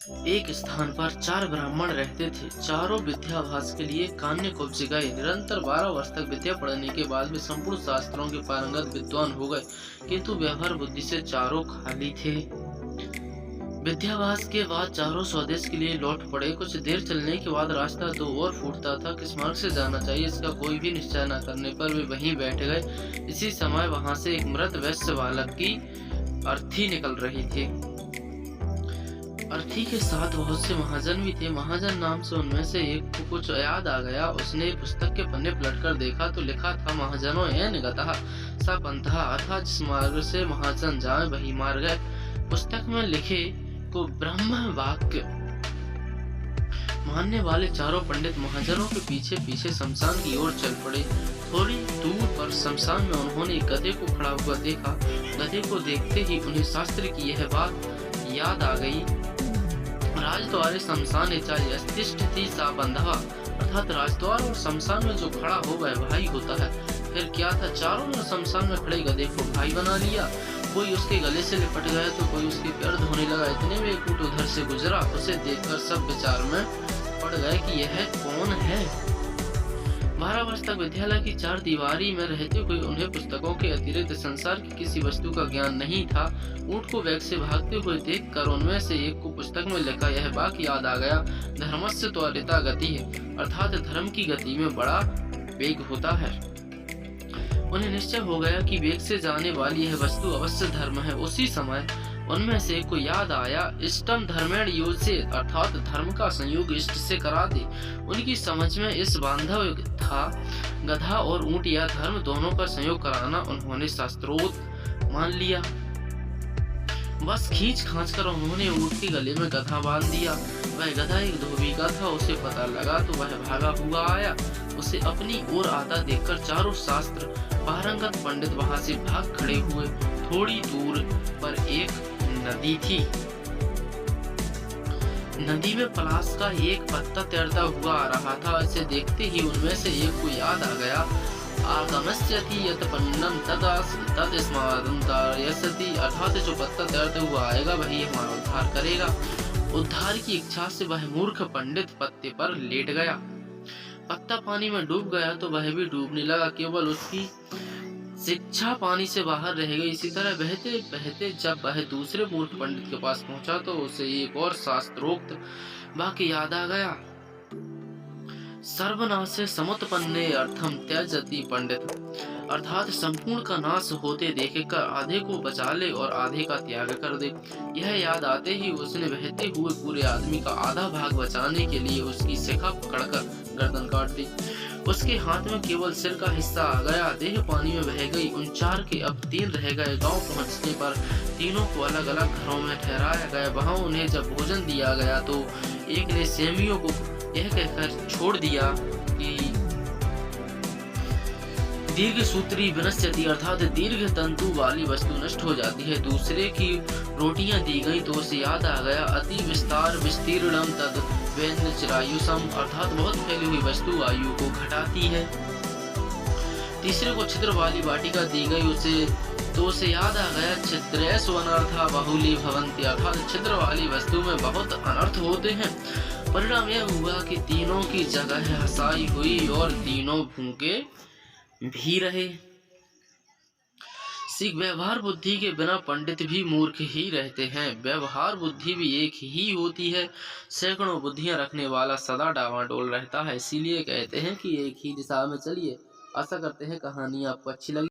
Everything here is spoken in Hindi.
एक स्थान पर 4 ब्राह्मण रहते थे। चारों विद्याभ्यास के लिए कान्य को गए। निरंतर 12 वर्ष तक विद्या पढ़ने के बाद वे संपूर्ण शास्त्रों के पारंगत विद्वान हो गए, किंतु व्यवहार बुद्धि से चारों खाली थे। विद्याभ्यास के बाद चारों स्वदेश के लिए लौट पड़े। कुछ देर चलने के बाद रास्ता दो ओर फूटता था। किस मार्ग से जाना चाहिए इसका कोई भी निश्चय न करने पर वे वहीं बैठ गए। इसी समय वहां से एक मृत वैश्य बालक की अर्थी निकल रही थी। अर्थी के साथ बहुत से महाजन भी थे। महाजन नाम से उनमें से एक को कुछ याद आ गया। उसने पुस्तक के पन्ने पलटकर देखा तो लिखा था, महाजनों येन गतः स पंथः, अर्थात जिस मार्ग से महाजन जाए वही मार्ग है। पुस्तक में लिखे को ब्रह्म वाक्य मानने वाले चारों पंडित महाजनों के पीछे पीछे शमशान की ओर चल पड़े। थोड़ी दूर पर शमशान में उन्होंने एक गधे को खड़ा हुआ देखा। गधे को देखते ही उन्हें शास्त्र की यह बात याद आ गई। राजद्वारे शमशान तिष्ठति सा बंधवा, अर्थात राजद्वार और शमशान में जो खड़ा हो वह भाई होता है। फिर क्या था, चारों ने शमशान में खड़े गधे को भाई बना लिया। कोई उसके गले से लिपट गया तो कोई उसके पैर धोने लगा। इतने में एक ऊँट उधर से गुजरा। उसे देखकर सब विचार में पड़ गए कि यह कौन है। 12 वर्ष तक विद्यालय की 4 दीवारी में रहते हुए उन्हें पुस्तकों के अतिरिक्त संसार की किसी वस्तु का ज्ञान नहीं था। ऊँट को वेग से भागते हुए देखकर उनमें से एक को पुस्तक में लिखा यह वाक्य याद आ गया, धर्मस्य त्वरिता गति है, अर्थात धर्म की गति में बड़ा वेग होता है। उन्हें निश्चय हो गया कि वेग से जाने वाली यह वस्तु अवश्य धर्म है। उसी समय उनमें से को याद आया, इष्टम धर्मेण योजसे, अर्थात धर्म का संयोग इष्ट से करा दे। उनकी समझ में इस बांधव था। गधा और ऊंट या धर्म दोनों का संयोग कराना उन्होंने शास्त्रोक्त मान लिया। बस खींच खांच कर उन्होंने ऊंट के गले में गधा बांध दिया। वह गधा एक धोबी का था। उसे पता लगा तो वह भागा हुआ आया। उसे अपनी ओर आता देखकर चारों शास्त्र पारंगत पंडित वहां से भाग खड़े हुए। थोड़ी दूर पर एक नदी थी। नदी में पलाश का एक पत्ता तैरता हुआ आ रहा था। इसे देखते ही उनमें से एक को याद आ गया, आगमस्यति यत पन्नम तस्मादंतार्यसति, अर्थात जो पत्ता तैरते हुआ आएगा वही हमारा उद्धार करेगा। उद्धार की इच्छा से वह मूर्ख पंडित पत्ते पर लेट गया। पत्ता पानी में डूब गया तो वह भी डूबने लगा। केवल उसकी शिक्षा पानी से बाहर रह गई। इसी तरह बहते बहते जब वह दूसरे मूर्ख पंडित के पास पहुंचा तो उसे एक और शास्त्रोक्त वाक्य याद आ गया, सर्वनाशे समुत्पन्ने अर्थम त्यजति पंडित, अर्थात संपूर्ण का नाश होते देखकर आधे को बचा ले और आधे का त्याग कर दे। यह याद आते ही उसने बहते हुए पूरे आदमी का आधा भाग बचाने के लिए उसकी शिखा पकड़कर गर्दन काट दी। उसके हाथ में केवल सिर का हिस्सा आ गया। देह पानी में बह गई। उन 4 के अब 3 रह गए। गांव पहुंचने पर तीनों को अलग अलग घरों में ठहराया गया। वहां उन्हें जब भोजन दिया गया तो एक ने सेमियों को यह कहकर छोड़ दिया कि दीर्घ सूत्री विनश्यति, अर्थात दीर्घ तंतु वाली वस्तु नष्ट हो जाती है। दूसरे की रोटियां दी गई तो उसे याद आ गया, अति विस्तार विस्तीर्णम तद वेन्न चिरायुषम, अर्थात बहुत फैली हुई वस्तु आयु को घटाती है। तीसरे को छिद्र वाली वाटिका दी गई उसे याद आ गया, छिद्रेषु अनर्था बहुली भवन्ति, अर्थात छिद्र वाली वस्तु में बहुत अनर्थ होते हैं। परिणाम यह हुआ कि तीनों की जगह हसाई हुई और तीनों भूखे भी रहे। सीख, व्यवहार बुद्धि के बिना पंडित भी मूर्ख ही रहते हैं। व्यवहार बुद्धि भी एक ही होती है। सैकड़ों बुद्धियां रखने वाला सदा डावाडोल रहता है। इसीलिए कहते हैं कि एक ही दिशा में चलिए। आशा करते हैं कहानी आपको अच्छी लगी।